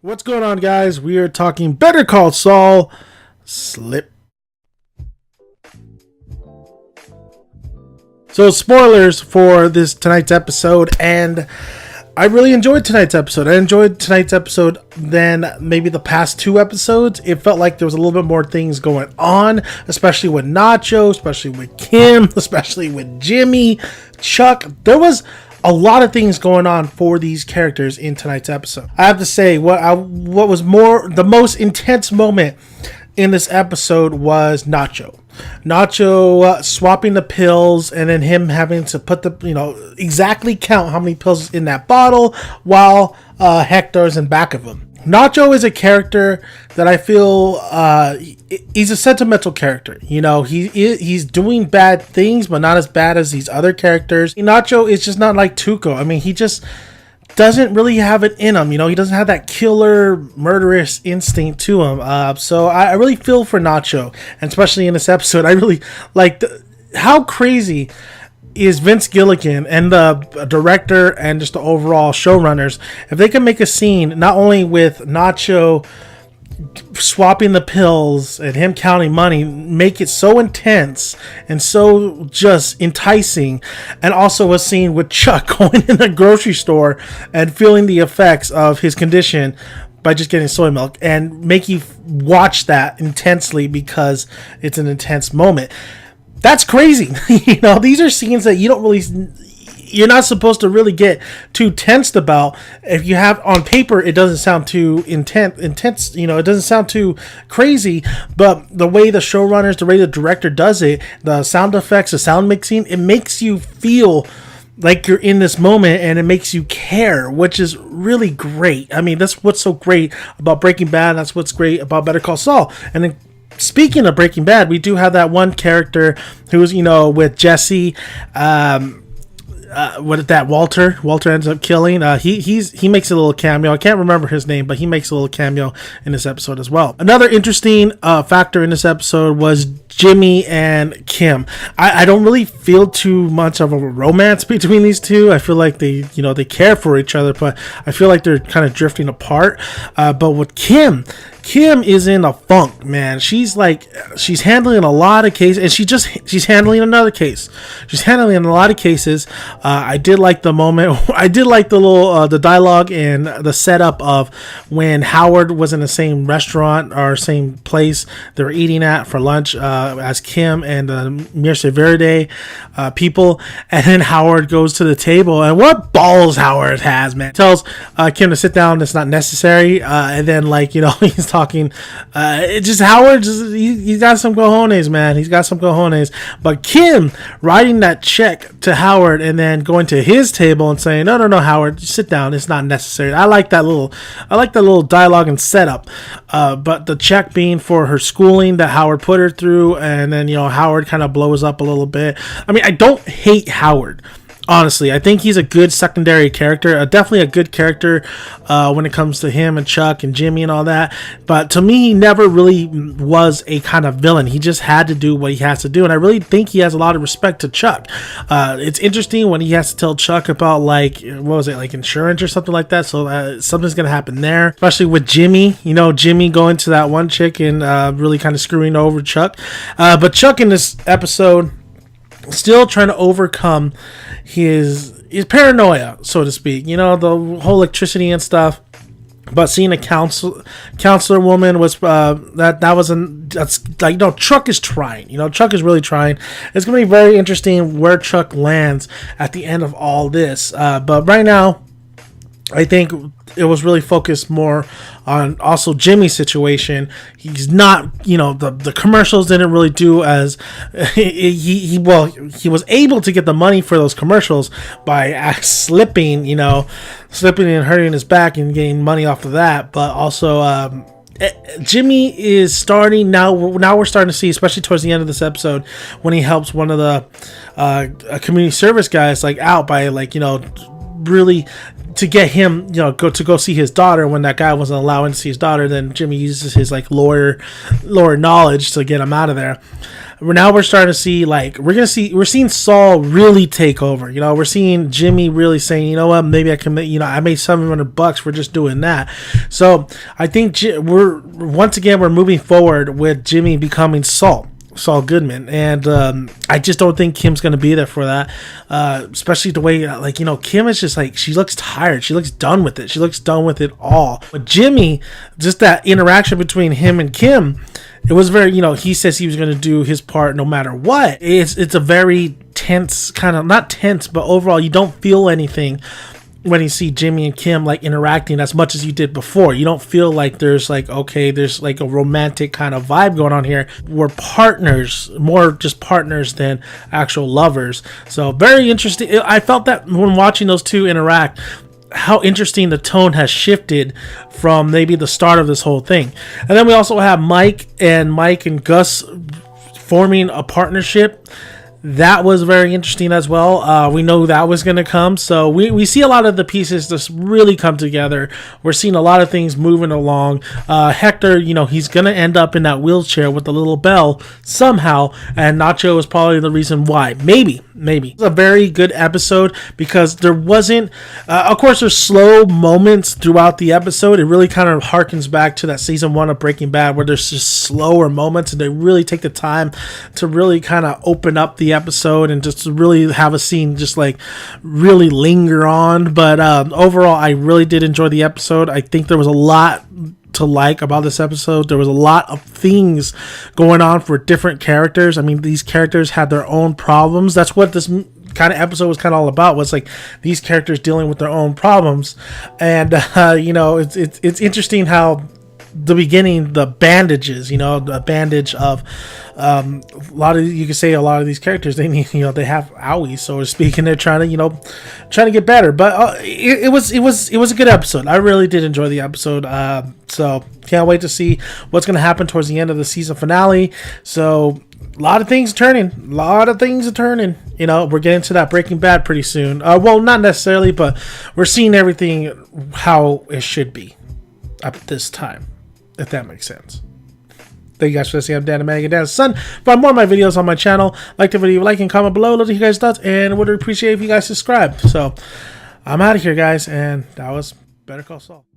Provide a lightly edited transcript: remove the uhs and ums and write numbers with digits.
What's going on, guys? We are talking Better Call Saul. Slip. So, spoilers for tonight's episode, and I really enjoyed tonight's episode. I enjoyed tonight's episode than maybe the past two episodes. It felt like there was a little bit more things going on, especially with Nacho, especially with Kim, especially with Jimmy, Chuck. There was a lot of things going on for these characters in tonight's episode. I have to say, what was the most intense moment in this episode was Nacho. Nacho swapping the pills, and then him having to put exactly count how many pills in that bottle while Hector's in back of him. Nacho is a character that I feel he's a sentimental character. You know, he's doing bad things, but not as bad as these other characters. Nacho is just not like Tuco. I mean, he just doesn't really have it in him. You know, he doesn't have that killer, murderous instinct to him. So I really feel for Nacho, and especially in this episode, I really like how crazy is Vince Gilligan and the director and just the overall showrunners, if they can make a scene not only with Nacho swapping the pills and him counting money, make it so intense and so just enticing, and also a scene with Chuck going in the grocery store and feeling the effects of his condition by just getting soy milk, and make you watch that intensely because it's an intense moment. That's crazy. You know, these are scenes that you're not supposed to really get too tensed about. If you have on paper, it doesn't sound too intense, you know, it doesn't sound too crazy, but the way the showrunners, the way the director does it, the sound effects, the sound mixing, it makes you feel like you're in this moment, and it makes you care, which is really great. I mean, that's what's so great about Breaking Bad. That's what's great about Better Call Saul. And then, speaking of Breaking Bad, we do have that one character who was, with Jesse. Walter ends up killing. He makes a little cameo. I can't remember his name, but he makes a little cameo in this episode as well. Another interesting factor in this episode was Jimmy and Kim. I don't really feel too much of a romance between these two. I feel like they care for each other, but I feel like they're kind of drifting apart. But with Kim is in a funk, man. She's handling a lot of cases, and she's handling another case. She's handling a lot of cases. I did like the moment. I did like the little the dialogue and the setup of when Howard was in the same restaurant or same place they were eating at for lunch as Kim and the Mirce Verde people, and then Howard goes to the table, and what balls Howard has, man. Tells Kim to sit down. It's not necessary, and then he's talking. Howard, he's got some cojones, man. He's got some cojones. But Kim writing that check to Howard and then going to his table and saying, no, Howard, sit down. It's not necessary. I like that little dialogue and setup. But the check being for her schooling that Howard put her through, and then Howard kind of blows up a little bit. I mean, I don't hate Howard. Honestly, I think he's a good secondary character, definitely a good character when it comes to him and Chuck and Jimmy and all that. But to me, he never really was a kind of villain. He just had to do what he has to do, and I really think he has a lot of respect to Chuck. It's interesting when he has to tell Chuck about insurance or something like that. So something's gonna happen there, especially with Jimmy. Jimmy going to that one chick and really kind of screwing over Chuck. But Chuck in this episode still trying to overcome his paranoia, so to speak. The whole electricity and stuff. But seeing a counselor woman was Chuck is trying. Chuck is really trying. It's gonna be very interesting where Chuck lands at the end of all this. But right now, I think it was really focused more on also Jimmy's situation. He's not, the commercials didn't really do as he was able to get the money for those commercials by slipping and hurting his back and getting money off of that. But also, Jimmy is starting now. We're starting to see, especially towards the end of this episode, when he helps one of the community service guys out by really to get him, go see his daughter when that guy wasn't allowing to see his daughter. Then Jimmy uses his like lawyer knowledge to get him out of there. Now we're starting to see we're seeing Saul really take over. We're seeing Jimmy really saying, maybe I can make, I made $700 for just doing that. So I think we're moving forward with Jimmy becoming Saul Goodman, and I just don't think Kim's gonna be there for that, especially the way Kim is just she looks tired, she looks done with it, all. But Jimmy, just that interaction between him and Kim, it was very, he says he was gonna do his part no matter what. It's a very tense kind of, not tense, but overall you don't feel anything when you see Jimmy and Kim interacting as much as you did before. You don't feel like there's there's a romantic kind of vibe going on here. We're partners, more just partners than actual lovers. So very interesting. I felt that when watching those two interact, how interesting the tone has shifted from maybe the start of this whole thing. And then we also have Mike and Gus forming a partnership. That was very interesting as well. We know that was going to come. So we see a lot of the pieces just really come together. We're seeing a lot of things moving along. Hector, he's going to end up in that wheelchair with the little bell somehow. And Nacho is probably the reason why. Maybe. It's a very good episode because there wasn't, of course, there's slow moments throughout the episode. It really kind of harkens back to that season 1 of Breaking Bad where there's just slower moments and they really take the time to really kind of open up the episode and just to really have a scene just really linger on. But overall, I really did enjoy the episode. I think there was a lot to like about this episode. There was a lot of things going on for different characters. I mean, these characters had their own problems. That's what this kind of episode was kind of all about, was these characters dealing with their own problems. And it's interesting how the beginning, the bandages, the bandage of a lot of, you could say a lot of these characters, they need, they have owies, so to speak, and they're trying to get better. But it was a good episode. I really did enjoy the episode. So can't wait to see what's going to happen towards the end of the season finale. So a lot of things are turning. We're getting to that Breaking Bad pretty soon. Well, not necessarily, but we're seeing everything how it should be at this time, if that makes sense. Thank you guys for listening. I'm Dan the Mag and Dan's son. Find more of my videos on my channel. Like the video, like and comment below. Love to hear you guys' thoughts, and would appreciate if you guys subscribe. So I'm out of here, guys, and that was Better Call Saul.